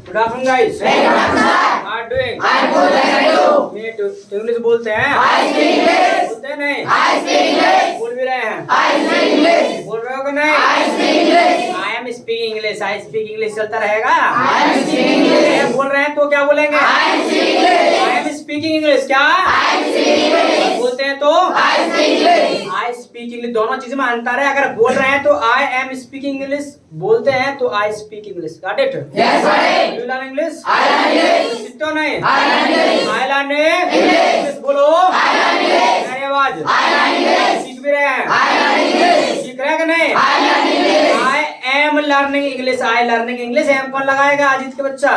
Good afternoon guys. Are doing? I am good, thank you. ये तो English बोलते हैं? I speak English. बोलते हैं नहीं? I speak English. बोल भी रहे हैं? I speak English. बोल रहे हो कि नहीं? I speak English. I am speaking English. I speak English चलता रहेगा? I am speaking English. बोल रहे हैं तो क्या बोलेंगे? I am speaking English. I am speaking English. क्या? I am speaking English. बोलते हैं तो? I speak English. I speak English. दोनों चीज में अंतर है। अगर बोल रहे हैं तो आई एम स्पीकिंग इंग्लिश, बोलते हैं तो I speak English. Got it? Yes sir. You learn English? I learn English. सीखते नहीं? I learn English. I learn English. बोलो। I learn English. मेरी आवाज। I learn English. सीख भी रहे हैं? I learn English. सीख रहे हैं कि नहीं? I learn English. I am learning English. I learning English. Am कौन लगाएगा? अजीत के बच्चा।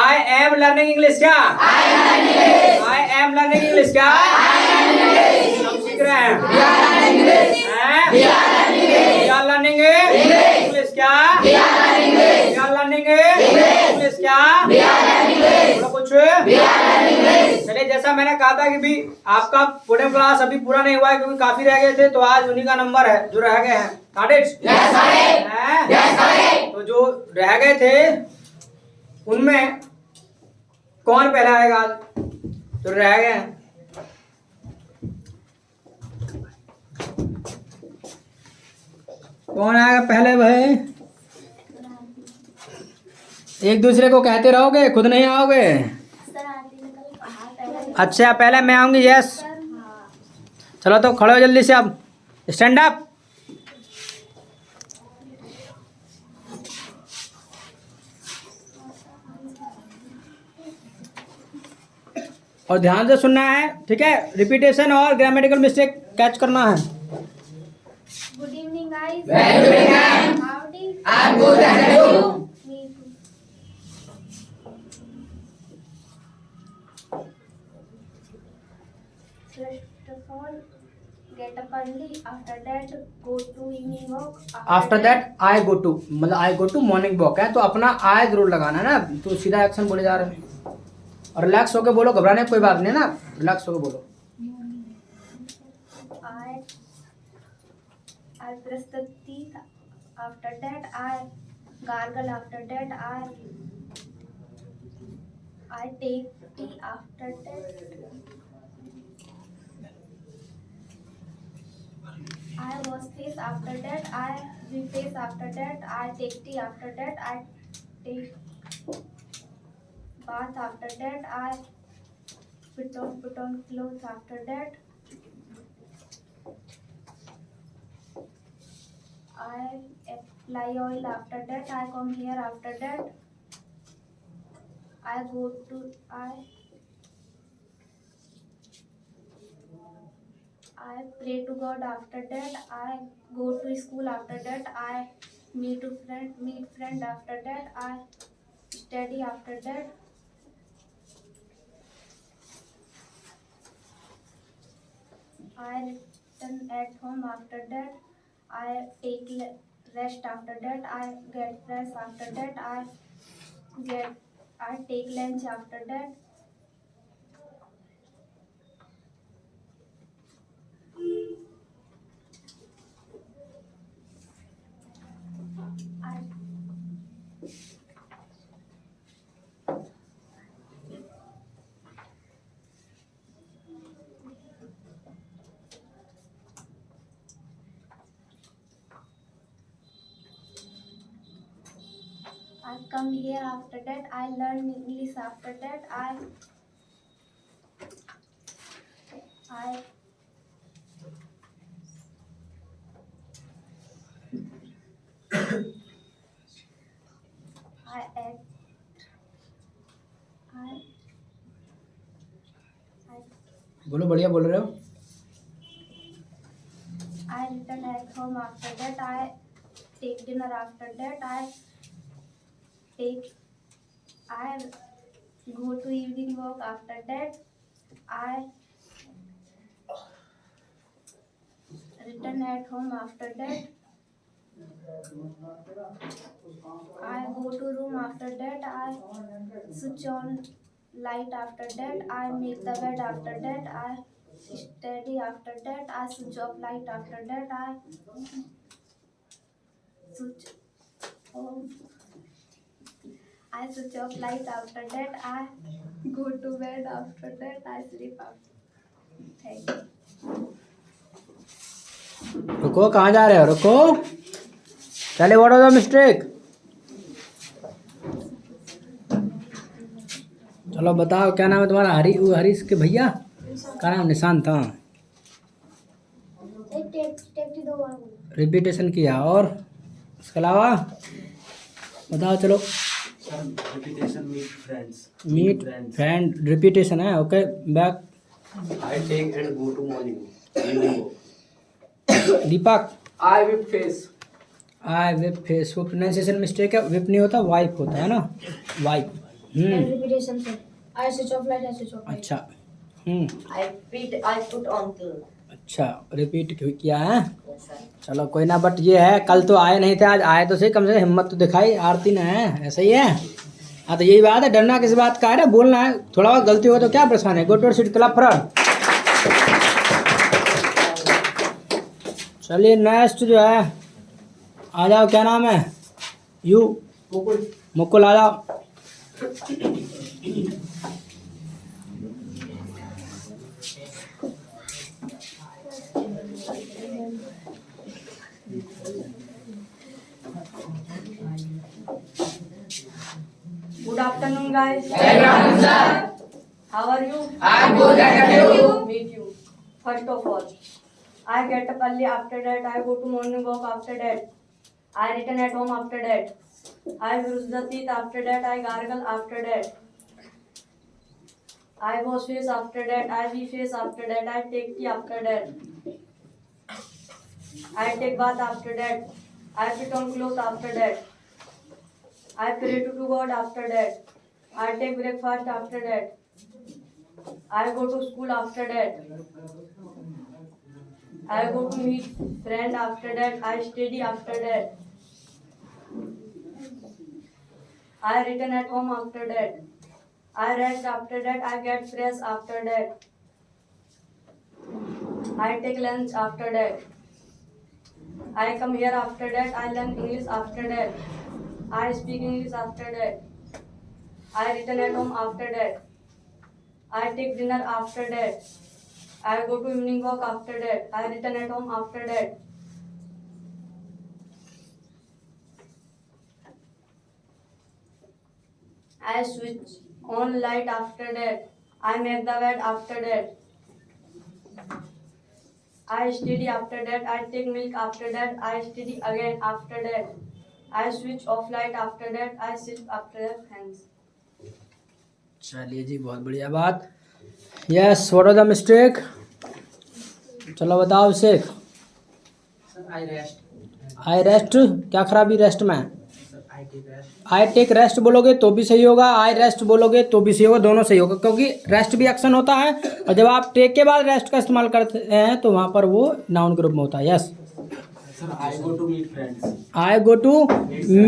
I am learning English. क्या? I learn English. I am learning English. क्या? I learn English. हम सीख रहे हैं? We are learning English. We are learning English. We are learning English. क्या? We are learning English. We are learning English. क्या? We are learning English. बोलो कुछ। We are learning English. चलिए, जैसा मैंने कहा था कि भी आपका पोएम क्लास अभी पूरा नहीं हुआ है क्योंकि काफी रह गए थे, तो आज उन्हीं का नंबर है जो रह गए हैं। Got it? Yes sir. Yes sir. तो जो रह गए थे उनमें कौन पहला आएगा जो रह गए हैं? कौन आएगा पहले भाई? एक दूसरे को कहते रहोगे, खुद नहीं आओगे? अच्छा, पहले मैं आऊंगी। यस, चलो तो खड़े हो जल्दी से। अब स्टैंड अप। और ध्यान से सुनना है, ठीक है? रिपीटेशन और ग्रामेटिकल मिस्टेक कैच करना है। Good evening, guys. Very good evening. Howdy. I'm good, and you? Me too. First of all, get up early. After that, go to evening walk. After that I go to, मतलब I go to morning walk है, तो अपना आई जरूर लगाना है ना। तो सीधा एक्शन बोले जा रहे हैं। और रिलैक्स होके बोलो, घबराने की कोई बात नहीं है ना, रिलैक्स होके बोलो। I brush the teeth. After that, I gargle. After that, I take tea. After that, I wash face. After that, I reface. After that, I take tea. After that, I take bath. After that, I put on clothes. After that, I apply oil. After that, I come here. After that, I go to I pray to God. After that, I go to school. After that, I meet friend. After that, I study. After that, I return at home. After that, I take rest. After that, I get fresh. After that, I take lunch. After that, I I come here. After that, I learn English. After that, I I act. I बोलो, बढ़िया बोल रहे हो। I return at home. After that, I take dinner. After that, I go to evening walk. After that, I return at home. After that, I go to room. After that, I switch on light. After that, I make the bed. After that, I study. After that, I switch off light. After that, I switch off. I I switch off light. After that, I go to bed. After that, I sleep. Thank you. रुको, कहाँ जा रहे हो? रुको, चले, what was the mistake? चलो बताओ, क्या नाम है तुम्हारा? हरीश के भैया का नाम निशांत था। रिपीटेशन किया और इसके अलावा बताओ। चलो, Repetition meet friends. Meet friend repetition है। Okay, back. I take and go to morning. Evening go. Deepak, I whip face. I whip face. वो प्रोनाउंसिएशन मिस्टेक है, विप नहीं होता, वाइप होता है ना, wipe. Repetition, sir. I switch off light. I switch off light. अच्छा, I put on clothes. अच्छा, repeat किया है। Yes, sir. चलो कोई ना, बट ये है, कल तो आए नहीं थे, आज आए तो सही, कम से कम हिम्मत तो दिखाई। आरती ना है, ऐसा ही है। हाँ, तो यही बात है, डरना किस बात का है ना, बोलना है। थोड़ा बहुत गलती हो तो क्या परेशान है। Go to seat, clap front. चलिए नेक्स्ट जो है, आ जाओ। क्या नाम है? यू मुकुल, आ जाओ। Good afternoon, guys. Good afternoon, sir. How are you? I'm good, and you? Meet you. First of all, I get up early. After that, I go to morning walk. After that, I return at home. After that, I brush the teeth. After that, I gargle. After that, I wash face. After that, I be face. After that, I take tea. After that, I take bath. After that, I put on clothes. After that, I pray to God. After that, I take breakfast. After that, I go to school. After that, I go to meet friend. After that, I study. After that, I return at home. After that, I rest. After that, I get fresh. After that, I take lunch. After that, I come here. After that, I learn English. After that, I speak English. After that, I return at home. After that, I take dinner. After that, I go to evening walk. After that, I return at home. After that, I switch on light. After that, I make the bed. After that, I study. After that, I take milk. After that, I study again. After that, I switch off light. After that, I sleep. After that, thanks. चलिए जी, बहुत बढ़िया बात। Yes, what was the mistake? चलो बताओ Sheikh. Sir, I rest. I rest, क्या खराबी rest में? Sir, I take rest. I take rest बोलोगे तो भी सही होगा, आई रेस्ट बोलोगे तो भी सही होगा, दोनों सही होगा, क्योंकि रेस्ट भी एक्शन होता है और जब आप टेक के बाद रेस्ट का इस्तेमाल करते हैं तो वहाँ पर वो नाउन के रूप में होता है। Yes, Sir, I go to meet friends. I go to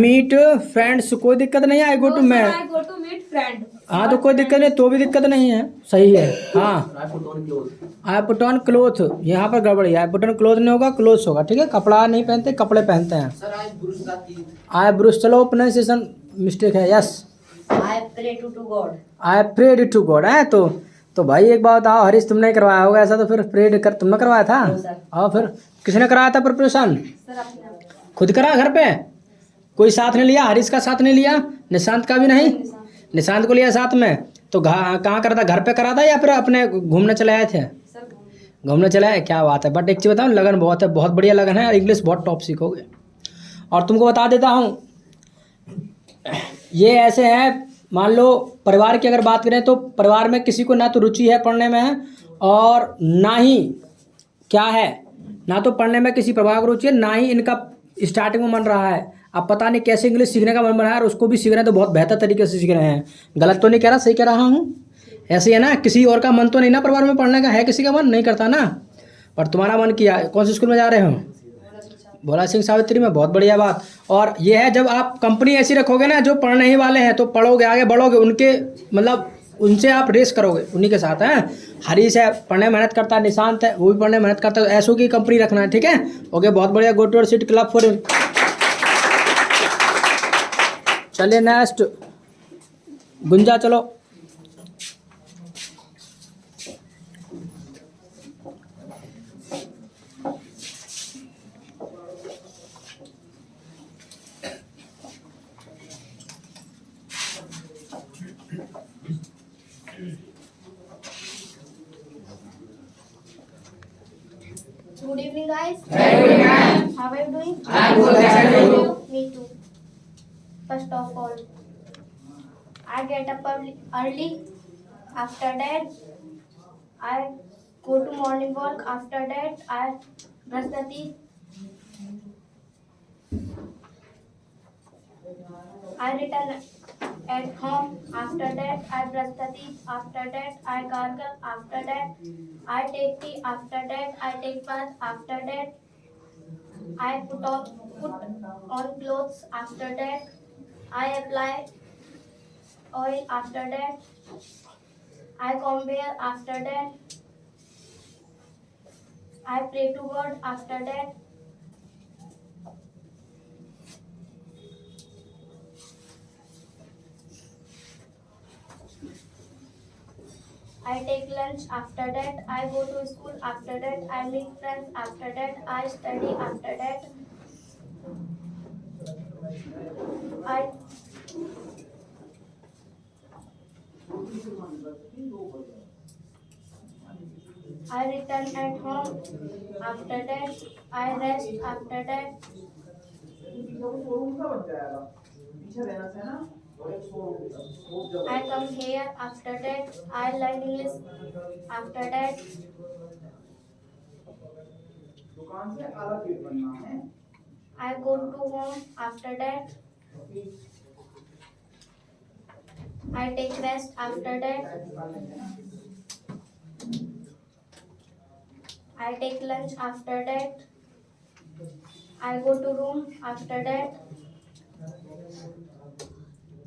meet friends, कोई दिक्कत नहीं है। आई गो टू मैं, I go to meet friend. हाँ तो कोई दिक्कत नहीं, तो भी दिक्कत नहीं है, सही है। हाँ, Sir, I put on clothes. I put on cloth, यहाँ पर गड़बड़ी है। आई पुट ऑन क्लोथ नहीं होगा, क्लोथ्स होगा, ठीक है। कपड़ा नहीं पहनते, कपड़े पहनते हैं। Sir, I brush the teeth. I brush, चलो प्रोनाउंसिएशन मिस्टेक है। Yes, I pray to God. I prayed to God है। तो भाई एक बात बताओ, हरीश तुमने करवाया होगा ऐसा, तो फिर प्रेड कर तुमने करवाया था? और फिर किसने कराया था प्रिपरेशन? Sir, अपने खुद करा घर पे? कोई साथ नहीं लिया? हरीश का साथ नहीं लिया? निशांत का भी नहीं? निशांत को लिया साथ में? तो कहाँ करा था? घर पे करा था या फिर अपने घूमने चले आए थे? सर घूमने चले आए, क्या बात है। बट एक चीज़ बताऊँ, लगन बहुत है, बहुत बढ़िया लगन है, इंग्लिश बहुत टॉप सीखोगे। और तुमको बता देता हूँ, ये ऐसे है, मान लो परिवार की अगर बात करें तो परिवार में किसी को ना तो रुचि है पढ़ने में और ना ही क्या है, ना तो पढ़ने में किसी परिवार को रुचि है, ना ही इनका स्टार्टिंग में मन रहा है। अब पता नहीं कैसे इंग्लिश सीखने का मन बना है और उसको भी सीख रहे हैं तो बहुत बेहतर तरीके से सीख रहे हैं। गलत तो नहीं कह रहा, सही कह रहा हूँ? ऐसे है ना, किसी और का मन तो नहीं ना परिवार में पढ़ने का, है किसी का मन नहीं करता ना, पर तुम्हारा मन किया। कौन से स्कूल में जा रहे हो? भोला सिंह सावित्री में, बहुत बढ़िया बात। और ये है, जब आप कंपनी ऐसी रखोगे ना जो पढ़ने ही वाले हैं तो पढ़ोगे, आगे बढ़ोगे, उनके मतलब उनसे आप रेस करोगे, उन्हीं के साथ हैं। हरीश है, पढ़ने मेहनत करता है, निशांत है, वो भी पढ़ने मेहनत करता है, ऐसो की कंपनी रखना है, ठीक है। ओके, बहुत बढ़िया, go to seat, clap for. चलिए नेक्स्ट, गुंजा चलो। Good evening, guys. Good evening. How are you doing? I'm good, thank you. Me too. First of all, I get up early. After that, I go to morning walk. After that, I brush the teeth. I return at home. After that, I brush the teeth. After that, I gargle. After that, I take tea. After that, I take bath. After that, I put on clothes. After that, I apply oil. After that, I comb hair. After that, I pray to God. After that, I take lunch. After that, I go to school. After that, I meet friends. After that, I study. After that, I return at home. After that, I rest. After that, I come here. After that, I learn English. After that, I go to home. After that, I take rest. After that, I take lunch. After that, I go to room. After that,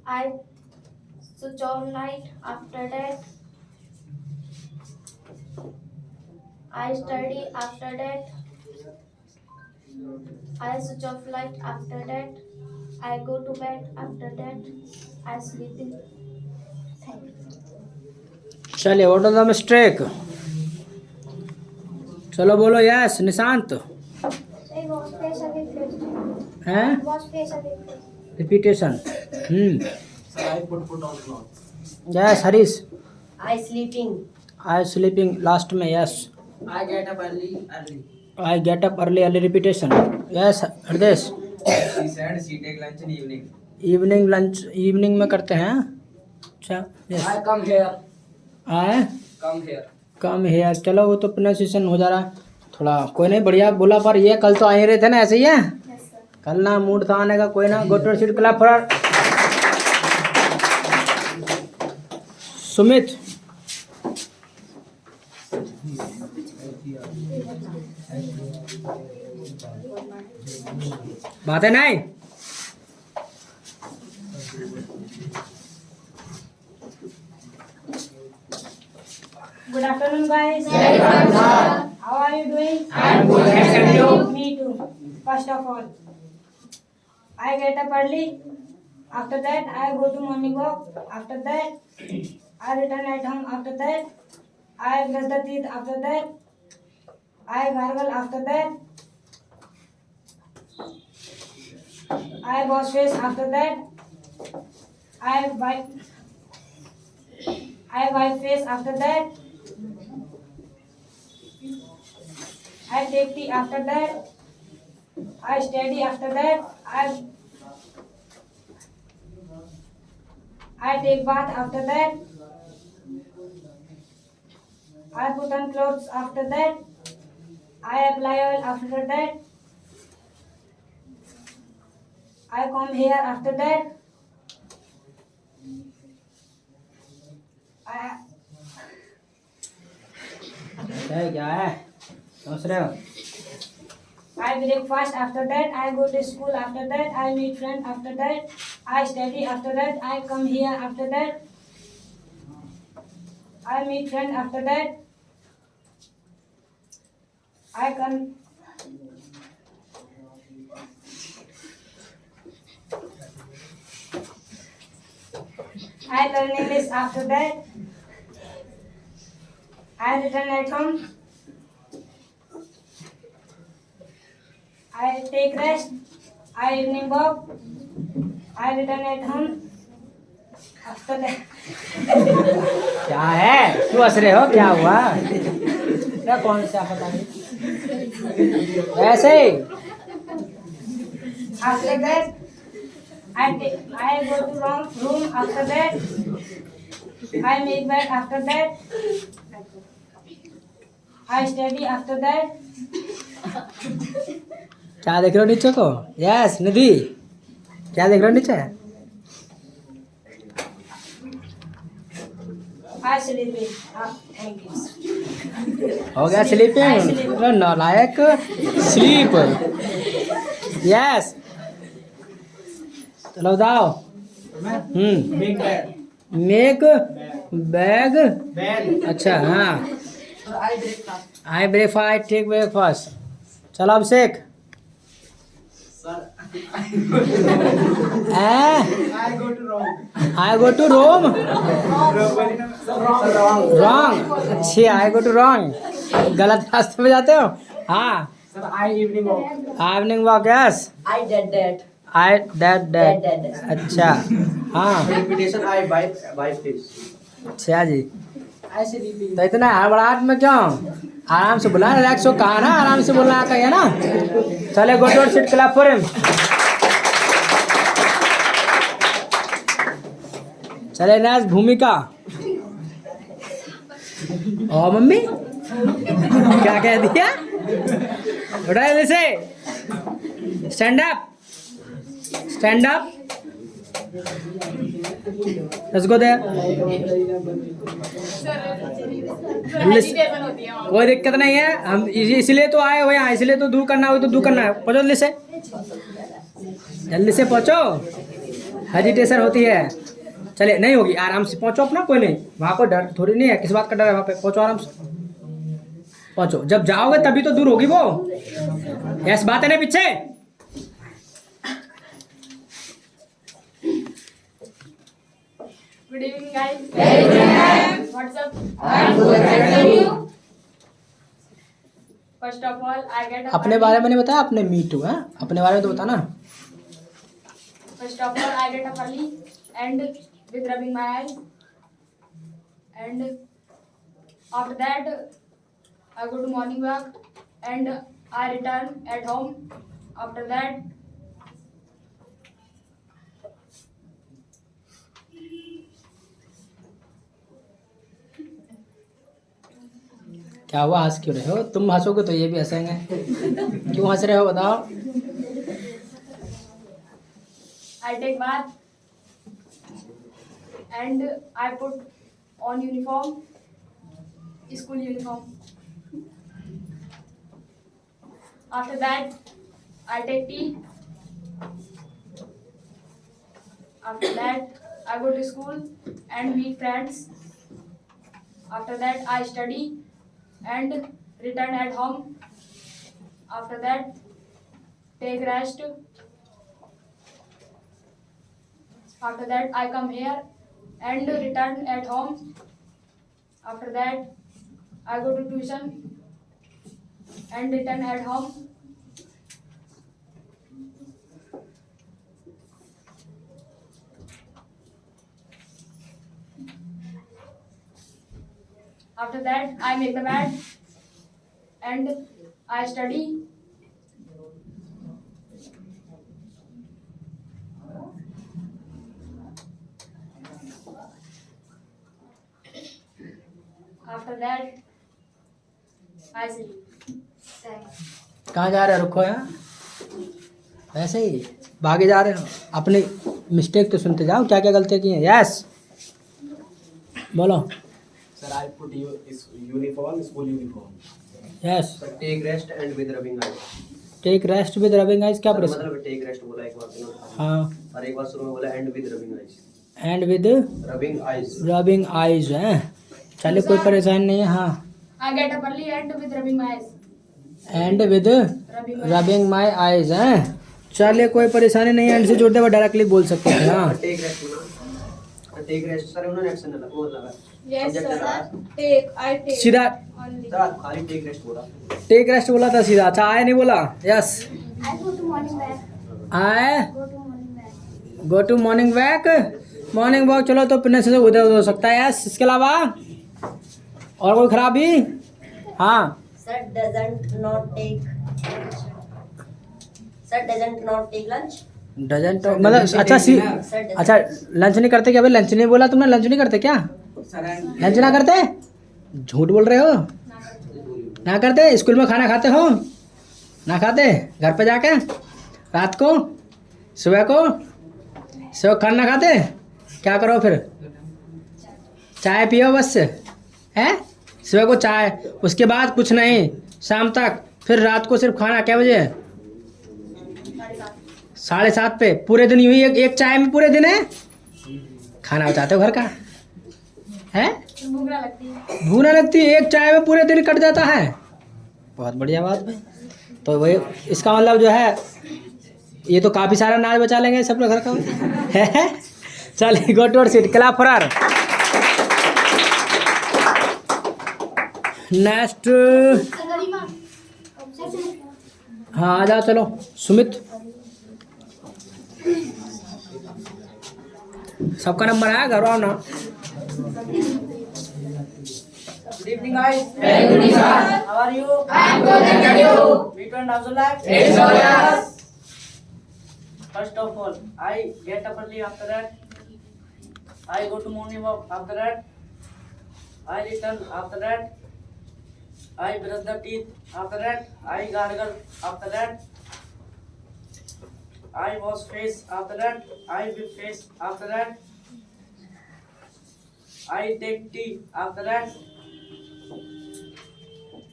I switch on light. After that, I study. After that, I switch off light. After that, I go to bed. After that, I sleep in. Thank you. चलिए, what was the mistake? चलो बोलो yes Nishant. Say wash face and replace. हैं? Wash face and replace. Repetition. Sir, I put on cloth. Yes Harish. I sleeping. I sleeping last में yes. I get up early. I get up early repetition yes Hriday. She said she take lunch in evening. Evening lunch evening में करते हैं। अच्छा yes. I come here. आए Come here. Come here. चलो वो तो pronunciation हो जा रहा है थोड़ा, कोई नहीं बढ़िया बोला। पर ये कल तो आ ही रहे थे ना, ऐसे ही है। Yes, sir. कल ना मूड था आने का, कोई ना। Go to seat clap for Sumit. बात है नहीं। Good afternoon, guys. How are you doing? I'm good, thank you. Me too. First of all, I get up early. After that, I go to morning walk. After that, I return at home. After that, I brush the teeth. After that, I gargle. After that, I wash face. After that, I wipe face. After that, I take tea. After that, I study. After that, I take bath. After that, I put on clothes. After that, I apply oil. After that, I comb hair. After that, क्या है समझ रहे हो? I breakfast. After that, I go to school. After that, I meet friends. After that, I study. After that, I come here. After that, I meet friends. After that, I come. I learn English after that. I return at home. I take rest. I evening walk. I return at home. After that. क्या है, क्यों हंस रहे हो, क्या हुआ? क्या कौन सा पता नहीं, ऐसे ही। After that, I go to room. After that, I make bed. After that, I study. After that, क्या देख रहे हो नीचे को? यस निधि, क्या देख रहे हो नीचे? I sleep. Thank you. हो गया स्लीपिंग, नालायक, स्लीप। यस, चलो जाओ। मेक बैग, अच्छा हाँ। आई ब्रेकफास्ट, टेक ब्रेकफास्ट। चलो अभिषेक। आई गो टू रोम, रॉन्ग, अच्छी, आई गो टू रॉन्ग, गलत रास्ते पे जाते हो। हाँ, evening walk, yes. I did that. I that That. अच्छा हाँ, Repetition I buy fish. अच्छा जी। तो इतना हड़बड़ाहट में क्यों? आराम से बोला, रिलैक्स हो, कहा ना आराम से बोलना आता है ना। चले go to sit, clap for him. चले नेक्स्ट भूमिका। ओ मम्मी क्या कह दिया? उठा जल्दी से, stand up, stand up, let's go there. कोई दिक्कत नहीं है, हम इसलिए तो आए हो यहाँ, इसलिए तो दूर करना हो तो दूर करना है। पहुँचो जल्दी से, जल्दी से पहुँचो, हेजिटेशन होती है। चले, नहीं होगी, आराम से पहुँचो अपना, कोई नहीं, वहाँ कोई डर थोड़ी नहीं है, किस बात का डर है वहाँ पे? पहुँचो आराम से, पहुँचो, जब जाओगे तभी तो दूर होगी वो। यस, बात है ना पीछे। Good evening, guys. What's up? First of all, I get up. अपने बारे में नहीं बताया, अपने मीटू है, अपने बारे में तो बता ना। First of all, I get up early and with rubbing my eyes. And after that, I go to morning walk and I return at home. After that, क्या हुआ, हंस क्यों रहे हो? तुम हंसोगे तो ये भी हंसेंगे, क्यों हंस रहे हो बताओ? I take bath and I put on uniform, school uniform. After that, I take tea. After that, I go to school and meet friends. After that, I study and return at home. After that, take rest. After that, I come here and return at home. After that, I go to tuition and return at home. After that, I make the bed and I study. After that, I sleep. Thanks. कहाँ जा रहे हो? रुको यहाँ, ऐसे ही भागे जा रहे हो? अपनी मिस्टेक तो सुनते जाओ, क्या क्या गलतियाँ की हैं। यस, बोलो। Sir, I put uniform, school uniform. Yes, Sir, take rest and with rubbing eyes. Take rest with rubbing eyes, क्या Sir, प्रश्न? मतलब take rest बोला एक बार तो ना। हाँ, और एक बार शुरू में बोला and with rubbing eyes. And with Rubbing eyes. Rubbing eyes है। चलिए, कोई परेशानी नहीं है। हाँ, I get up early and with rubbing my eyes. And with Rubbing my eyes. Rubbing my eyes है। चलिए, कोई परेशानी नहीं है, एंड से जोड़ते हुए डायरेक्टली बोल सकते हैं। हाँ, Take rest बोला। टेक रेस्ट सर उन्होंने एक्शन लगा वो लगा Yes, Subject sir. लगा। Take. I take. सीधा Only. सर खाली टेक रेस्ट बोला टेक रेस्ट बोला था सीधा। अच्छा आए नहीं बोला। Yes I go to morning walk. आए Go to morning walk. Go to morning walk. Morning walk चलो तो पिने से उधर उधर हो सकता है। यस इसके अलावा और कोई खराबी? हाँ Sir doesn't not take. Sir doesn't not take lunch. Doesn't मतलब अच्छा सी Sir doesn't. अच्छा लंच नहीं करते क्या भाई? लंच नहीं बोला तुमने? लंच नहीं करते क्या? लंच ना करते? झूठ बोल रहे हो। ना करते? स्कूल में खाना खाते हो? ना खाते? घर पे जाके रात को सुबह को सुबह खाना खाते? क्या करो फिर? चाय पियो बस है? सुबह को चाय, उसके बाद कुछ नहीं, शाम तक, फिर रात को सिर्फ खाना। क्या बजे? 7:30 पे। पूरे दिन यूं ही एक चाय में पूरे दिन है खाना बचाते हो घर का है? भूख ना लगती है। भूख ना लगती है? एक चाय में पूरे दिन कट जाता है। बहुत बढ़िया बात है। तो वही इसका मतलब जो है ये तो काफ़ी सारा अनाज बचा लेंगे सब लोग घर का है। चलिए go to seat clap for her. Next हाँ आ जाओ चलो सुमित। सबका नंबर आया घर आओ ना। Good evening, guys. Very good evening, sir. How are you? I am good, thank you. Meet and observe. Yes, sir. Yes. First of all, I get up early. After that, I go to morning walk. After that, I return. After that, I brush the teeth. After that, I gargle. After that, I wash face. After that, I whip face. After that, I take tea. After that,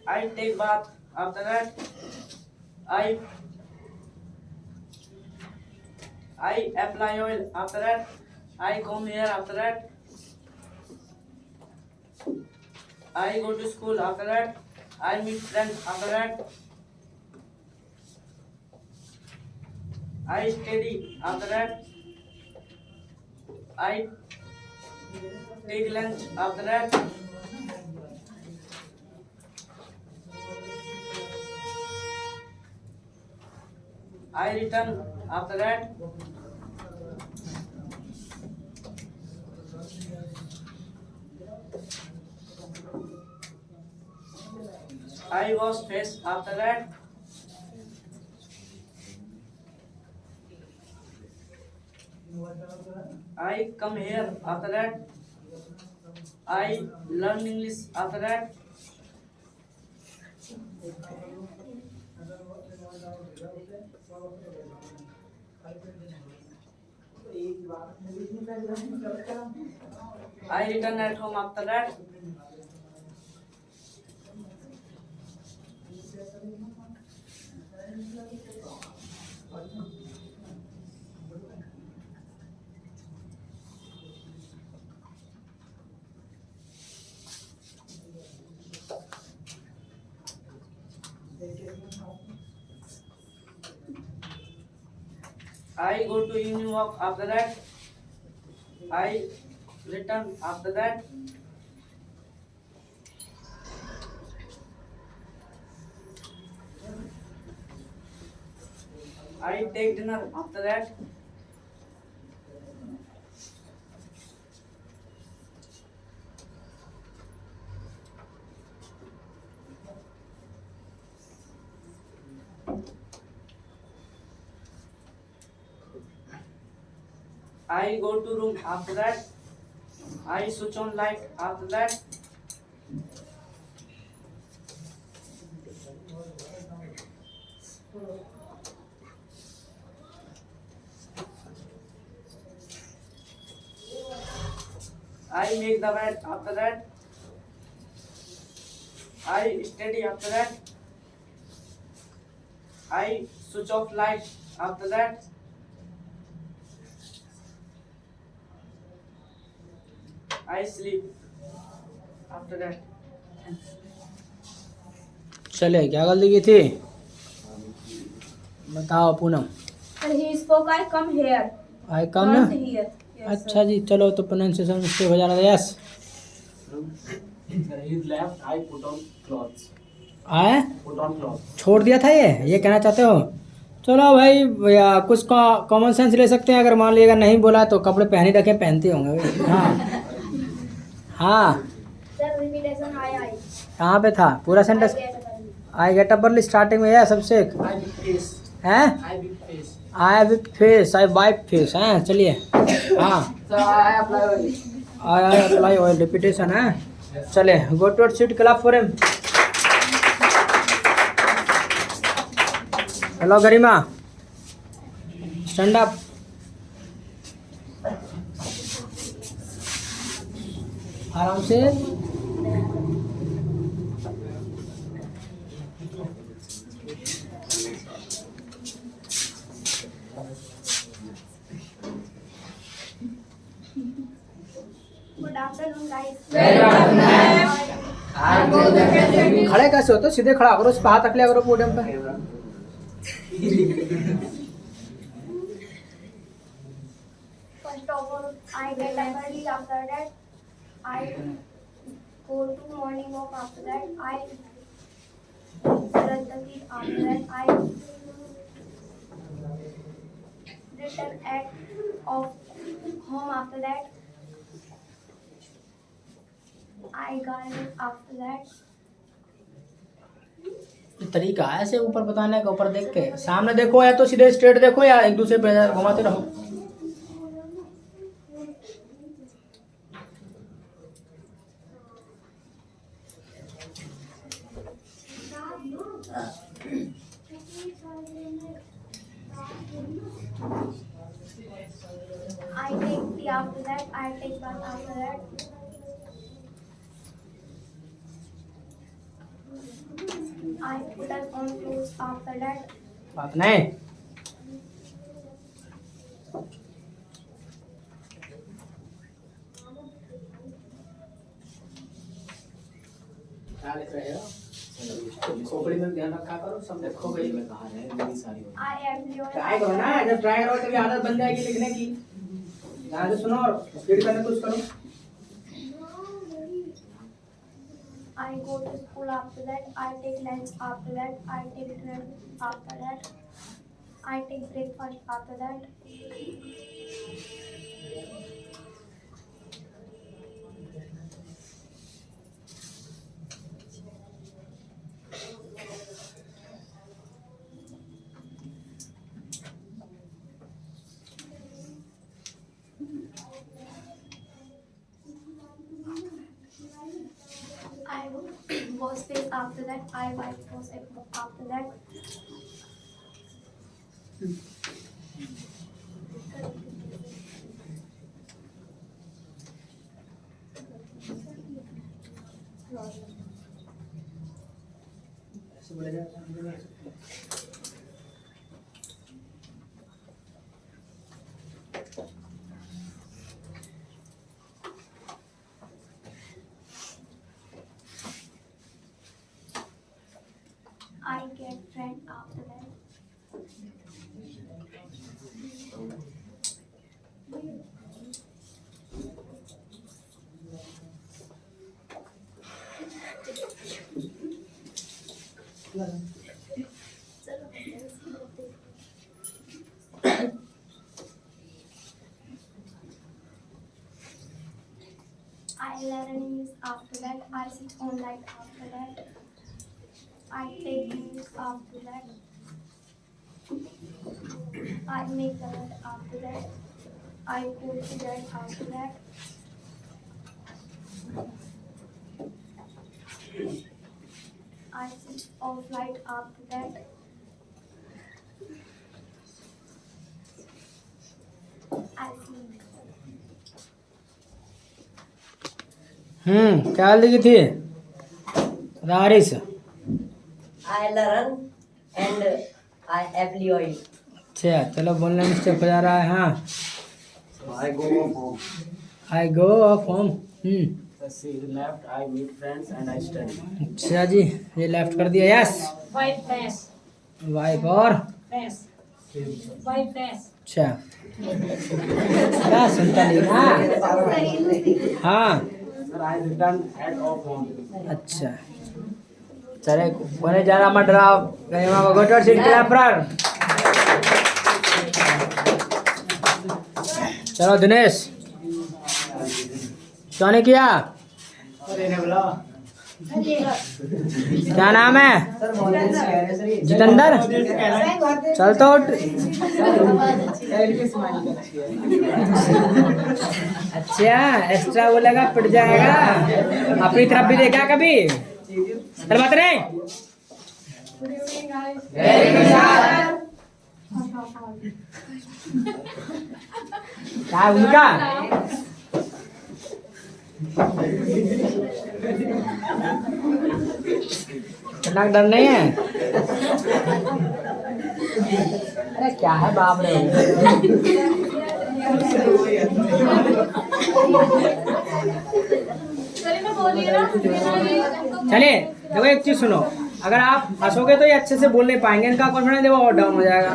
I take bath. After that, I apply oil. After that, I comb hair. After that, I go to school. After that, I meet friends. After that, I study. After that, I take lunch. After that, I return. After that, I wash face. After that, I come here. After that, I learn English. After that, I return at home. After that, I go to evening walk. After that, I return. After that, I take dinner. After that, I go to room. After that, I switch on light. After that, I make the bed. After that, I study. After that, I switch off light. After that, I sleep. After that, चले क्या गलती की थी बताओ Poonam. And he spoke, I come here. I come Not here. अच्छा जी, चलो तो pronunciation mistake हो जा रहा था। Yes His left, I put on clothes. आए Put on clothes. छोड़ दिया था, ये कहना चाहते हो? चलो भाई भैया, कुछ कॉमन सेंस ले सकते हैं। अगर मान लीजिएगा नहीं बोला तो कपड़े पहन ही रखे, पहनते होंगे भाई। हाँ हाँ, Sir, repetition I. कहाँ पे था पूरा सेंटेंस? आई गेट अप अर्ली स्टार्टिंग में है सबसे एक I with face. हैं, I with face. I with face, I wipe face हैं। चलिए हाँ, So I apply oil. I apply oil, repetition है। चले, go to seat, clap for him. Hello Garima, stand up. आराम से। Good afternoon, guys. खड़े कैसे होते हो? सीधे खड़ा करो, उस पर हाथ रख लिया करो पोडियम पे। First of all, I get up early. After that, I go to morning walk. After that, I brush the teeth. After that, I return at of home. After that, I garden. After that, तरीका है ऐसे ऊपर बताने का, ऊपर देख के। सामने देखो या तो सीधे स्ट्रेट देखो, या एक दूसरे पे घुमाते रहो। I take tea. After that, I take bath. After that, I put on clothes. After that, बात नहीं। क्या लिख रहे हो? खोपड़ी में ध्यान रखा करो, सब देखो भाई। में कहा है मेरी सारी होती I am your. ट्राई करो ना, जब ट्राई करो तभी आदत बन जाएगी लिखने की। ध्यान से सुनो और स्पीड करने की कोशिश करो। I go to school. After that, I take lunch. After that, I take dinner. After that, I take breakfast. After that, I wash face. After that, I wipe face. After that, ऐसे बोले जाता है। I get friend. After that, I learn English. After that, I sit on light. After that, I take English. After that, I make the bed. After that, I go to bed. After that, I switch off light. After that, I sleep. क्या लिखी थी रारिस? I learn and I apply oil. अच्छा, चलो बोलने में step हो जा रहा है। हाँ, So I go home. I go of home. See left, I meet friends and I study. अच्छा जी, ये लेफ्ट कर दिया। Yes, Wipe face. वाइप और Face. Wipe face. अच्छा। क्या सुनता नहीं ना। हाँ अच्छा चले कोने जरा मत डराओ कहीं वहाँ गोटर सीट के पर। चलो दिनेश क्या किया? क्या नाम है? जितेंद्र। चल तो उठ। अच्छा एक्स्ट्रा बोलेगा पिट जाएगा। अपनी तरफ भी देखा कभी? चल बात नहीं। क्या है उनका? इतना डर नहीं है? अरे क्या है बाप रे। चलिए देखो एक चीज सुनो, अगर आप हंसोगे तो ये अच्छे से बोल नहीं पाएंगे, इनका कॉन्फिडेंस देखो और डाउन हो जाएगा।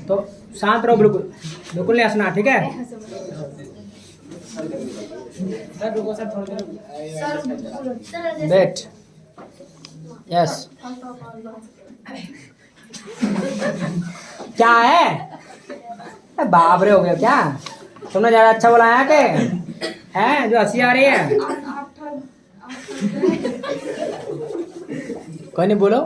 तो शांत रहो, बिल्कुल बिल्कुल नहीं हंसना, ठीक है? बैठ। यस क्या है? बाप रे हो गया क्या? तुमने ज्यादा अच्छा बोला है के हैं जो हंसी आ रही है? कोई नहीं बोलो।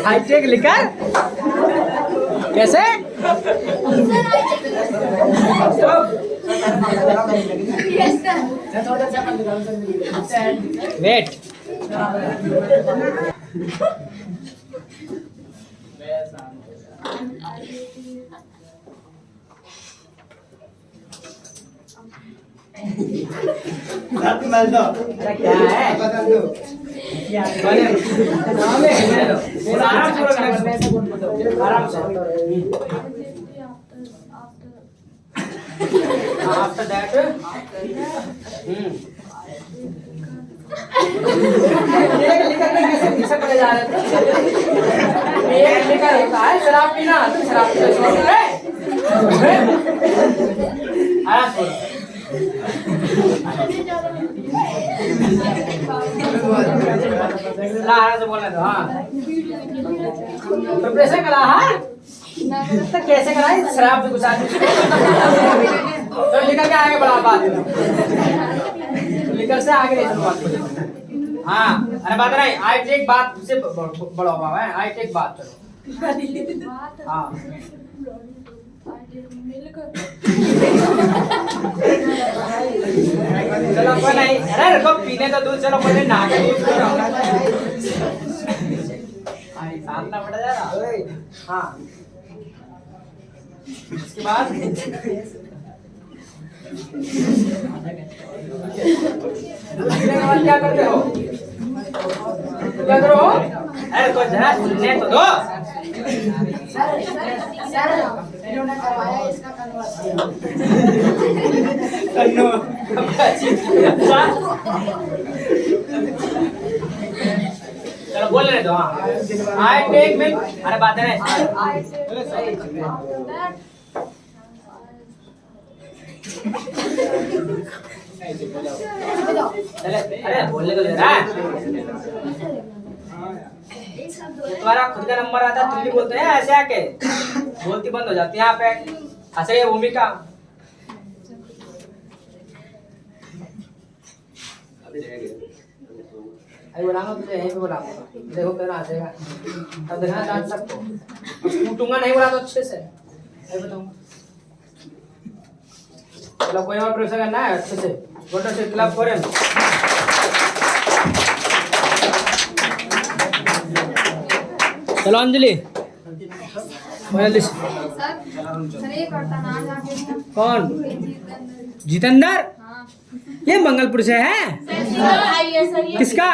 हाईटेक लिखा कैसे? वेट क्या है? आराम से। After that, शराब पीना, शराब से बोलना तो। हाँ प्रिपरेशन करा। हाँ तो कैसे करा? शराब से गुजार तो निकल के आगे बढ़ा बात, निकल से आगे नहीं बात। हाँ अरे बात नहीं, आई टेक बात से बड़ा बाबा है। आई टेक बात चलो। हाँ चलो कोई नहीं। अरे रुको पीने तो दूध, चलो पहले नहा के दूध सामना पड़ जाएगा। हाँ उसके बाद क्या करते हो? क्या करो? अरे तो जरा सुनने तो दो। चलो बोल रहे दो। हाँ आई टेक मिल्क। अरे बात है अरे बोलने तो दे रहा है। तुम्हारा खुद का नंबर आता तुम भी बोलते हैं ऐसे आके, बोलती बंद हो जाती है यहाँ पे। हंसे भूमिका अरे बोला तुझे यहीं पे बोला, देखो कहना हंसेगा तब देखना डांट सकते हो। कूटूंगा नहीं बोला तो अच्छे से बताऊंगा। चलो कोई और प्रश्न करना है अच्छे से वोटर से क्लब करें। चलो अंजलि कौन? जितेंद्र। ये मंगलपुर से है? किसका?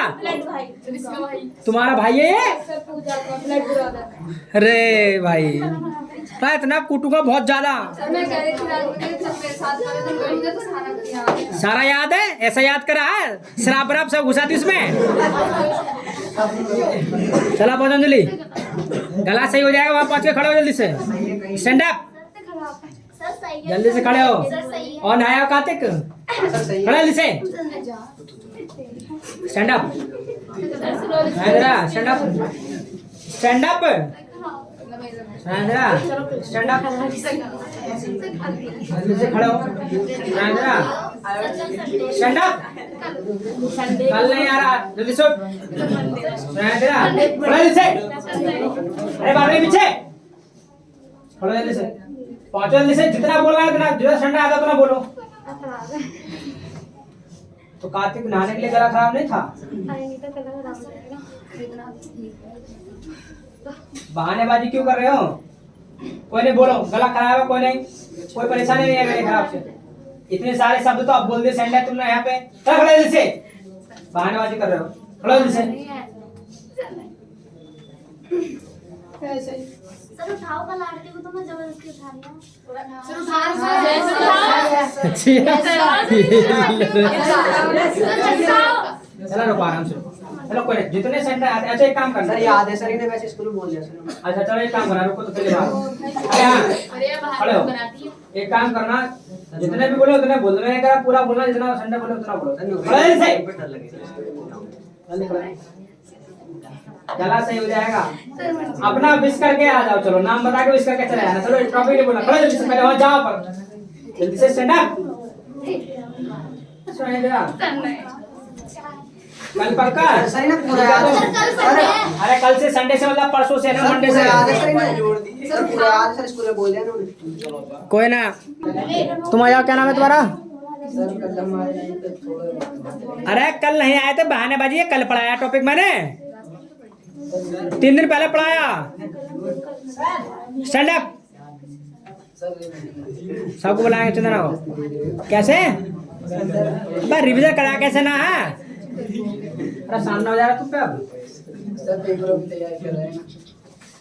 तुम्हारा भाई है ये? अरे भाई तो इतना कूटूंगा बहुत ज्यादा। सर मैं कह रही थी रात को सब मेरे साथ करे तो मुझे तो सारा किया। सारा याद है? ऐसा याद करा है? शराब वराब सब घुसा थी उसमें। चला पतंजलि, गला सही हो जाएगा, वहां पहुंच के खड़े हो जल्दी से। स्टैंड अप, सर सही है। जल्दी से खड़े हो। सर सही है। और नहाया हो कार्तिक? खड़े जल्दी से। Stand up, stand up, stand up, stand up, जल्दी से खड़े हो। स्टैंड अप, कल नहीं आ रहा, जल्दी से उठ। खड़े जल्दी से। अरे बाबू पीछे खड़ो, जल्दी से पहुंचो, जल्दी से। जितना बोलना है उतना, जितना ठंडा आता उतना बोलो। तो कार्तिक नहाने के लिए गला खराब नहीं था? बहानेबाजी क्यों कर रहे हो? कोई नहीं, बोलो गला खराब है, कोई नहीं, कोई परेशानी नहीं है मेरे खराब से। इतने सारे शब्द तो आप बोल दिए सेंड है तुमने यहाँ पे। खड़े जल्दी से, बहानेबाजी कर रहे हो। खड़ो जल्दी से। सर उठाओ, कल आरती को तो मैं जबरदस्ती उठा लिया। चलो रुको आराम से। चलो कोई नहीं, जितने सेंटर आते। अच्छा एक काम करना। सर याद है सर, इन्हें वैसे स्कूल में बोल दिया सर। अच्छा चलो एक काम करना, रुको तो पहले बात। अरे हाँ खड़े हो, एक काम करना, जितने भी बोले उतने बोल रहे हैं, पूरा बोलना, जितना सेंटर बोले उतना बोलो। खड़े से गला सही हो जाएगा। अपना विश करके आ जाओ, चलो नाम बता के विश करके चले आना। चलो टॉपिक नहीं बोलना, खड़े जल्दी से, पहले वहां जाओ पर जल्दी से स्टैंड अप। कल पक्का सर ना पूरा याद है सर। अरे कल से संडे से मतलब परसों से ना, मंडे से। याद है सर, इन्हें जोड़ दी सर, पूरा याद है सर, स्कूल में बोल दिया ना। कोई ना, तुम आ जाओ। क्या नाम है तुम्हारा? सर कल हम आए नहीं तो थोड़ा। अरे कल नहीं आए थे, बहानेबाजी है। कल पढ़ाया टॉपिक मैंने, 3 दिन पहले पढ़ाया। स्टैंड अप, सबको बुलाएंगे। चंदना को कैसे रिविजन करा, कैसे ना है? अरे सामने हो जा रहा तुम पे। अब सर पेपरों की तैयारी कर रहे हैं ना।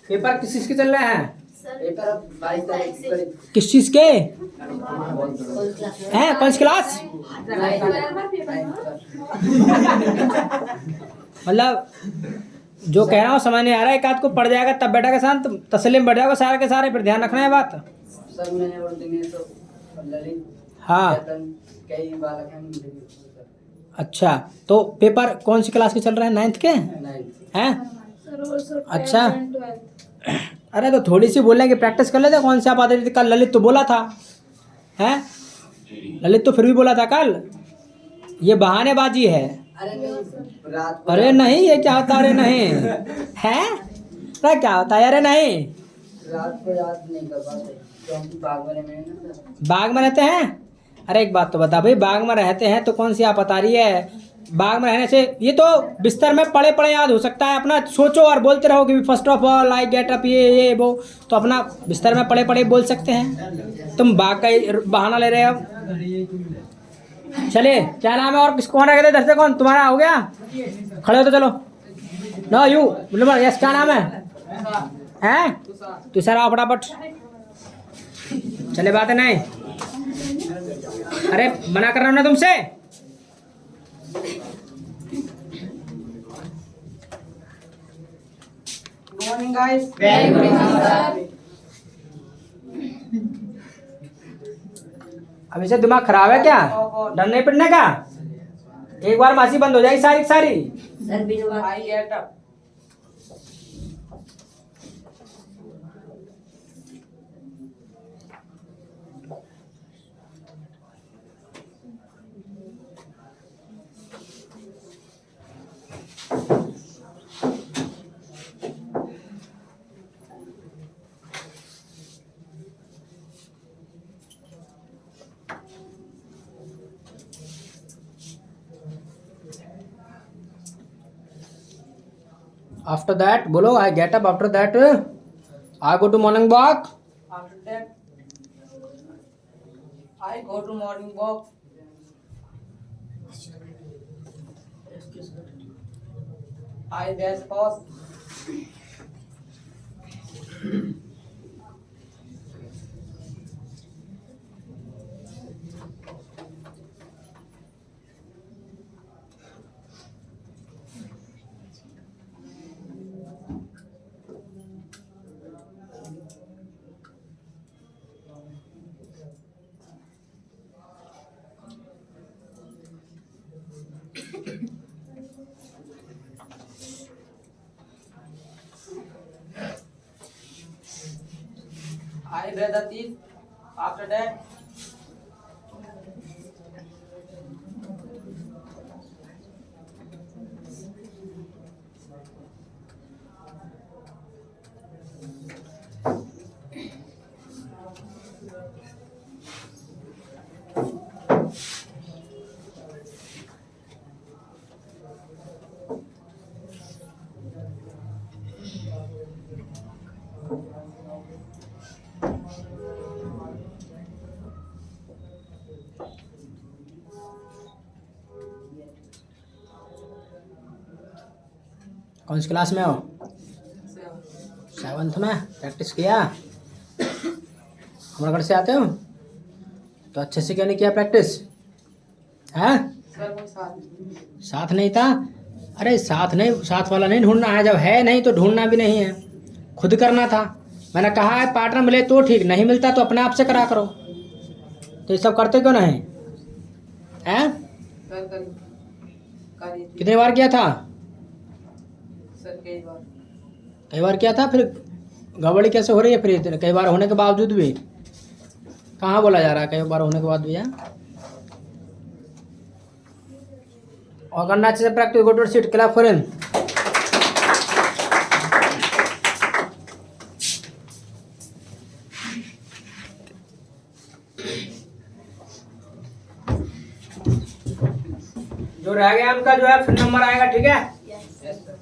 पेपर किस चीज के चल रहे हैं? पेपर अब 22 तारीख से। किस चीज के हैं? कौन सी क्लास? मतलब जो कह रहा हूँ समझ नहीं आ रहा है। एक आध को पढ़ जाएगा तब बेटा के साथ तसल्ली में बढ़ जाएगा सारे के सारे। फिर ध्यान रखना है बात। सर मैंने और दिनेश तो ललित हाँ कई बालक हैं। अच्छा, तो पेपर कौन सी क्लास के चल रहे हैं? 9th के हैं? अच्छा, अरे तो थोड़ी सी बोलने की प्रैक्टिस कर लेते। कौन सी आप आते थे? कल ललित तो बोला था, हैं? ललित तो फिर भी बोला था कल। ये बहानेबाजी है। अरे नहीं रात को। अरे नहीं, ये क्या होता? अरे नहीं है, अरे क्या होता है? अरे नहीं, रात को याद नहीं कर पाते क्योंकि बाग में रहते हैं ना सर। बाग में रहते हैं? अरे एक बात तो बता भाई, बाग में रहते हैं तो कौन सी आप बता रही है? बाग में रहने से ये तो बिस्तर में पड़े पड़े याद हो सकता है। अपना सोचो और बोलते रहो कि first of all I get up, ये वो, तो अपना बिस्तर में पड़े पड़े बोल सकते हैं। तुम बाग का ही बहाना ले रहे हो। चलिए, क्या नाम है? और किस कौन रह गए? इधर से कौन? तुम्हारा हो गया? खड़े हो तो चलो। नो यू यस, क्या नाम है? हैं? तुषार, आओ फटाफट। चले बात है नहीं। अरे मना कर रहा हूं ना तुमसे। Good morning guys. अभी से दिमाग खराब है क्या? डर नहीं पिटने का? एक बार मासी बंद हो जाएगी सारी की सारी। सर बिनु बात आई गेट अप। After that, बोलो I get up. After that, I go to morning walk. After that, I go to morning walk. I dash off. and brush the teeth. After that, कौन सी class में हो? 7th में। Practice किया? हमारे घर से आते हो तो अच्छे से क्यों नहीं किया प्रैक्टिस? हैं? साथ नहीं था? अरे साथ नहीं, साथ वाला नहीं ढूंढना है, जब है नहीं तो ढूंढना भी नहीं है, खुद करना था। मैंने कहा है पार्टनर मिले तो ठीक, नहीं मिलता तो अपने आप से करा करो। तो ये सब करते क्यों नहीं हैं? कितने बार किया था? sir, कई बार किया था, फिर गड़बड़ी कैसे हो रही है? फिर कई बार होने के बावजूद भी कहाँ बोला जा रहा है कई बार होने के बाद भी है? और करना अच्छे से practice. Go to seat, clap for him. जो रह गया उनका जो है फिर नंबर आएगा, ठीक है?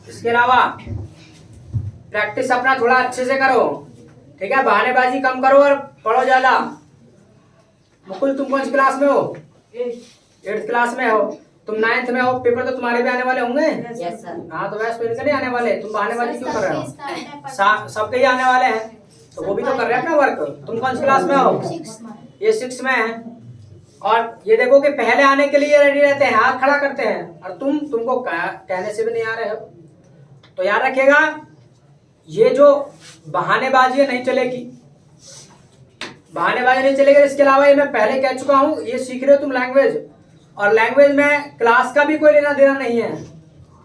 इसके अलावा प्रैक्टिस अपना थोड़ा अच्छे से करो, ठीक है? बहानेबाजी कम करो और पढ़ो ज्यादा। मुकुल तुम कौन सी क्लास में हो? 8th क्लास में हो। तुम 9th में हो, पेपर तो तुम्हारे भी आने वाले होंगे। Yes, sir. हाँ तो वैसे फिर नहीं आने वाले, तुम बहानेबाजी क्यों कर रहे हो? सबके ही आने वाले हैं तो वो भी तो कर रहे हैं अपना वर्क। तुम कौन सी क्लास में हो? ये 6 में है। और ये देखो कि पहले आने के लिए रेडी रहते हैं, हाथ खड़ा करते हैं, और तुमको कहने से भी नहीं आ रहे हो। तो याद रखिएगा, ये जो बहानेबाजी है नहीं चलेगी, बहानेबाजी नहीं चलेगी। इसके अलावा ये मैं पहले कह चुका हूँ, ये सीख रहे हो तुम लैंग्वेज, और लैंग्वेज में क्लास का भी कोई लेना देना नहीं है,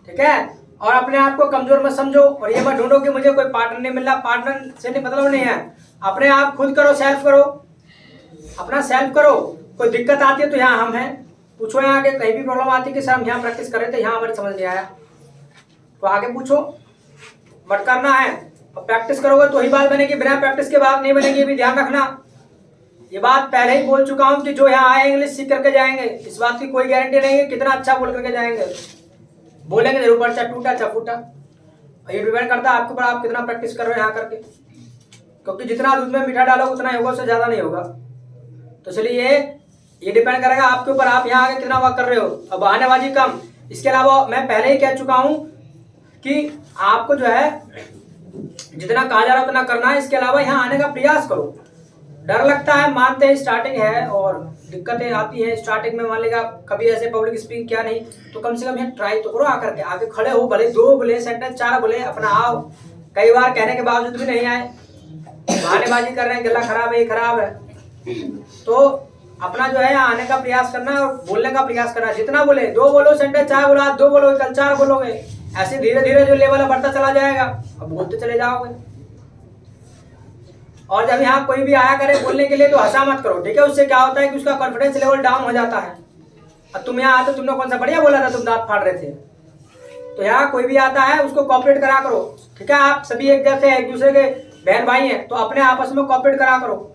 ठीक है? और अपने आप को कमजोर मत समझो, और ये मत ढूंढो कि मुझे कोई पार्टनर नहीं मिल रहा। पार्टनर से नहीं मतलब नहीं है, अपने आप खुद करो, सेल्फ करो, अपना सेल्फ करो। कोई दिक्कत आती है तो यहाँ हम हैं, पूछो। यहाँ आके कहीं भी प्रॉब्लम आती है कि सर हम यहाँ प्रैक्टिस कर रहे थे, यहाँ हमारी समझ नहीं आया, तो आगे पूछो, बट करना है। और प्रैक्टिस करोगे तो ही बात बनेगी, बिना प्रैक्टिस के बात नहीं बनेगी, ये भी ध्यान रखना। ये बात पहले ही बोल चुका हूँ कि जो यहाँ आए इंग्लिश सीख करके जाएंगे, इस बात की कोई गारंटी नहीं है कितना अच्छा बोल करके जाएंगे। बोलेंगे जरूर, पर चाहे टूटा चाहे फूटा। ये डिपेंड करता है आपके ऊपर, आप कितना प्रैक्टिस कर रहे हो यहाँ करके, क्योंकि जितना दूध में मीठा डालो उतना ही होगा, उससे ज्यादा नहीं होगा। तो चलिए ये डिपेंड करेगा आपके ऊपर, आप यहाँ आके कितना वर्क कर रहे हो। अब बहानेबाजी कम। इसके अलावा मैं पहले ही कह चुका हूँ कि आपको जो है जितना कहा जा रहा है उतना करना है। इसके अलावा यहाँ आने का प्रयास करो। डर लगता है, मानते हैं स्टार्टिंग है और दिक्कतें आती हैं स्टार्टिंग में, मान लेगा कभी ऐसे पब्लिक स्पीकिंग क्या नहीं, तो कम से कम यहाँ ट्राई तो करो आकर के। आगे खड़े हो, भले 2 बोले सेंटेंस 4 बोले, अपना आओ। कई बार कहने के बावजूद भी नहीं आए, बहानेबाजी कर रहे हैं, गला खराब है, ये खराब है। तो अपना जो है आने का प्रयास करना है और बोलने का प्रयास करना है। जितना बोले 2 बोलो सेंटेंस, 4 बोला, 2 बोलोगे कल 4 बोलोगे, ऐसे धीरे धीरे जो लेवल है बढ़ता चला जाएगा, अब बोलते चले जाओगे। और जब यहाँ कोई भी आया करे बोलने के लिए तो हंसा मत करो, ठीक है? उससे क्या होता है कि उसका कॉन्फिडेंस लेवल डाउन हो जाता है। अब तुम यहाँ आते, तुमने कौन सा बढ़िया बोला था, तुम दांत फाड़ रहे थे। तो यहाँ कोई भी आता है उसको कॉपरेट करा करो, ठीक है? आप सभी एक जैसे एक दूसरे के बहन भाई हैं, तो अपने आपस में कॉपरेट करा करो।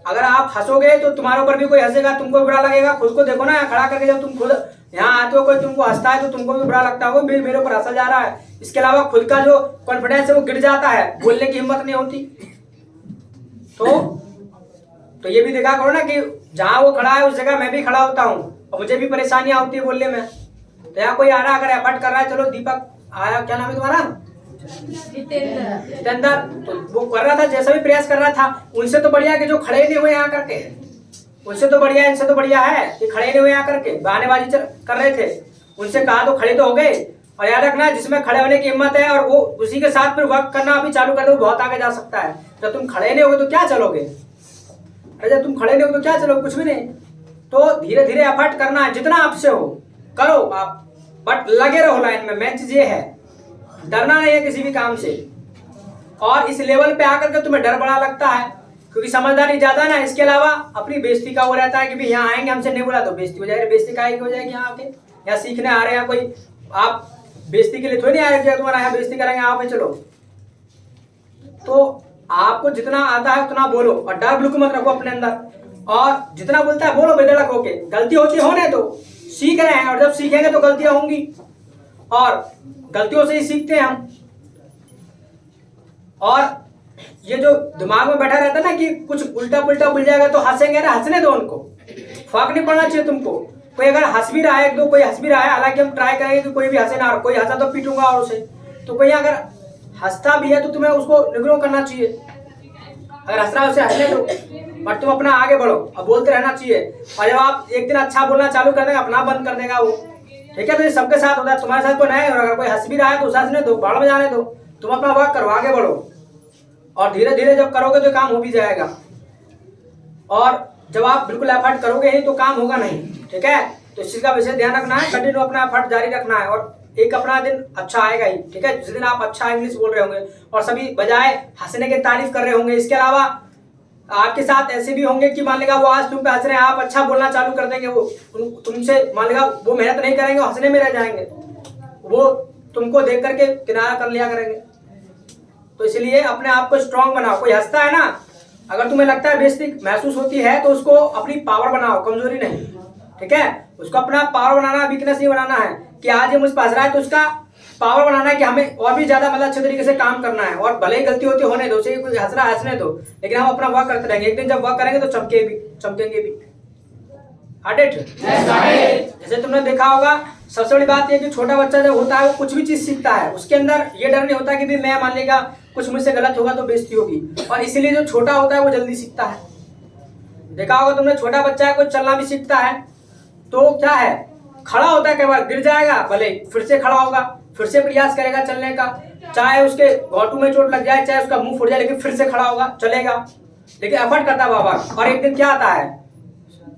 अगर आप हंसोगे तो तुम्हारे ऊपर भी कोई हंसेगा, तुमको भी बुरा लगेगा। खुद को देखो ना, यहाँ खड़ा करके जब तुम खुद यहाँ आते हो, कोई तुमको हंसता है तो तुमको भी बुरा लगता होगा, मेरे ऊपर हंसा जा रहा है। इसके अलावा खुद का जो कॉन्फिडेंस है वो गिर जाता है, बोलने की हिम्मत नहीं होती। तो ये भी देखा करो ना कि जहाँ वो खड़ा है उस जगह मैं भी खड़ा होता हूँ, और मुझे भी परेशानियां होती है बोलने में। तो यहाँ कोई आ रहा, अगर एफर्ट कर रहा है, चलो दीपक आया, क्या नाम है तुम्हारा? जितेंद्र। तो वो कर रहा था, जैसा भी प्रयास कर रहा था, उनसे तो बढ़िया कि जो खड़े नहीं हुए यहाँ करके, उनसे तो बढ़िया, इनसे तो बढ़िया है कि खड़े नहीं हुए यहाँ करके बहानेबाजी कर रहे थे। उनसे कहा तो खड़े तो हो गए। और याद रखना, जिसमें खड़े होने की हिम्मत है और वो उसी के साथ फिर वर्क करना अभी चालू कर दो, बहुत आगे जा सकता है। जब तुम खड़े नहीं होगे तो क्या चलोगे? अरे जब तुम खड़े नहीं हो तो क्या चलोगे? कुछ भी नहीं। तो धीरे धीरे एफर्ट करना है, जितना आपसे हो करो आप, बट लगे रहो लाइन में। मेन चीज ये है, डरना नहीं है किसी भी काम से। और इस लेवल पे आकर के तुम्हें डर बड़ा लगता है क्योंकि समझदारी ज्यादा ना। इसके अलावा अपनी बेइज्जती का वो रहता है कि भाई यहाँ आएंगे हमसे नहीं बोला तो बेइज्जती हो जाएगी। बेइज्जती काहे की हो जाएगी? यहाँ आके यहाँ सीखने आ रहे हैं कोई, आप बेइज्जती के लिए थोड़ी नहीं आए थे, तुम्हारा यहाँ बेइज्जती करेंगे आप ही चलो। तो आपको जितना आता है उतना बोलो और डर बिल्कुल मत रखो अपने अंदर, और जितना बोलता है बोलो बेधड़क होके। गलती होती होने दो, सीख रहे हैं और जब सीखेंगे तो गलतियां होंगी और गलतियों से ही सीखते हैं हम। और ये जो दिमाग में बैठा रहता है ना कि कुछ उल्टा पुल्टा बोल जाएगा तो हंसेंगे ना, हंसने दो उनको, फर्क नहीं पड़ना चाहिए तुमको। कोई अगर हंस भी रहा है, एक दो कोई हंस भी रहा है, हालांकि हम ट्राई करेंगे कि कोई भी हंसे ना, और कोई हंसा तो पीटूंगा और उसे। तो कोई अगर हंसता भी है तो तुम्हें उसको निग्रो करना चाहिए, अगर हंस रहा है उसे हंसने दो, बट तुम अपना आगे बढ़ो और बोलते रहना चाहिए। और जब आप एक दिन अच्छा बोलना चालू कर देंगे अपना बंद कर देगा वो, ठीक है? तो ये सबके साथ होता है, तुम्हारे साथ कोई नहीं। और अगर कोई हंस भी रहा है तो उसे हंसने दो, बाढ़ में जाने दो, तुम अपना वर्क करो, आगे बढ़ो और धीरे धीरे जब करोगे तो काम हो भी जाएगा। और जब आप बिल्कुल एफर्ट करोगे ही तो काम होगा नहीं, ठीक है? तो इस चीज का विशेष ध्यान रखना है, कंटिन्यू अपना एफर्ट जारी रखना है और एक अपना दिन अच्छा आएगा ही, ठीक है? जिस दिन आप अच्छा इंग्लिश बोल रहे होंगे और सभी बजाय हंसने की तारीफ कर रहे होंगे। इसके अलावा आपके साथ ऐसे भी होंगे कि मान लेगा वो आज तुम पे हंस रहे हैं, आप अच्छा बोलना चालू कर देंगे, वो तुमसे मान लेगा वो मेहनत नहीं करेंगे, हंसने में रह जाएंगे, वो तुमको देख करके किनारा कर लिया करेंगे। तो इसलिए अपने आप को स्ट्रांग बनाओ। कोई हंसता है ना, अगर तुम्हें लगता है बेइज्जती महसूस होती है तो उसको अपनी पावर बनाओ, कमजोरी नहीं, ठीक है? उसको अपना पावर बनाना, वीकनेस नहीं बनाना है कि आज ये मुझ पर हंस रहा है तो उसका पावर बनाना है कि हमें और भी ज्यादा मतलब अच्छे तरीके से काम करना है। और भले ही गलती होती होने दो, उसे कोई हंस रहा है हंसने दो, लेकिन हम अपना वर्क करते रहेंगे। एक दिन जब वर्क करेंगे तो चमकेंगे भी। जैसे तुमने देखा होगा, सबसे बड़ी बात यह कि छोटा बच्चा जब होता है वो कुछ भी चीज सीखता है, उसके अंदर ये डर नहीं होता कि भी मैं मान लेगा कुछ मुझसे गलत होगा तो बेइज्जती होगी। और इसीलिए जो छोटा होता है वो जल्दी सीखता है। देखा होगा तुमने, छोटा बच्चा है कोई चलना भी सीखता है तो क्या है, खड़ा होता है, कई बार गिर जाएगा, भले फिर से खड़ा होगा, फिर से प्रयास करेगा चलने का, चाहे उसके घोटू में चोट लग जाए, चाहे उसका मुंह फूट जाए, लेकिन फिर से खड़ा होगा, चलेगा, लेकिन एफर्ट करता है बाबा। और एक दिन क्या आता है,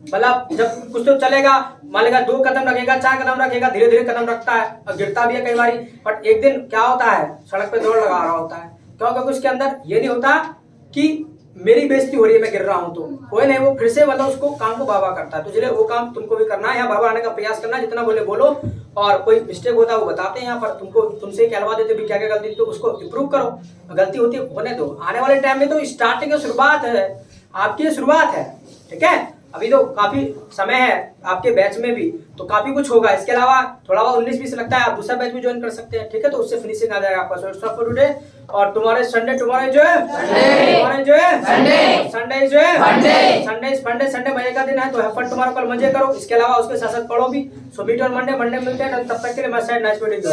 मतलब जब कुछ तो चलेगा, मान लेगा 2 कदम रखेगा, 4 कदम रखेगा, धीरे धीरे कदम रखता है और गिरता भी है कई बार। बट एक दिन क्या होता है, सड़क पे दौड़ लगा रहा होता है। क्यों? क्योंकि उसके अंदर ये नहीं होता कि मेरी बेइज्जती हो रही है, मैं गिर रहा हूं तो कोई नहीं, वो फिर से मतलब उसको काम को बाबा करता है। तो इसलिए वो काम तुमको भी करना है, यहाँ बाबा आने का प्रयास करना है, जितना बोले बोलो। और कोई मिस्टेक होता है वो बताते हैं यहाँ पर, तुमको तुमसे कहलवा देते भी क्या क्या गलती, तो उसको इम्प्रूव करो। गलती होती है होने दो, आने वाले टाइम में तो स्टार्टिंग की शुरुआत है, आपकी शुरुआत है, ठीक है? अभी तो काफी समय है आपके बैच में भी, तो काफी कुछ होगा। इसके अलावा थोड़ा बहुत 19-20 लगता है, आप दूसरा बैच भी ज्वाइन कर सकते हैं, ठीक है? तो उससे फिनिशिंग आ जाएगा आपका। So it's all for today. और तुम्हारे संडे तुम्हारे जो है संडे मजे का दिन है, तो हैव फन तुम्हारा, कल मजे करो। इसके अलावा उसके साथ साथ पढ़ो भी। सो मीट ऑन मंडे मिलते हैं, तब तक के लिए मैं साइड नाइस मीटिंग।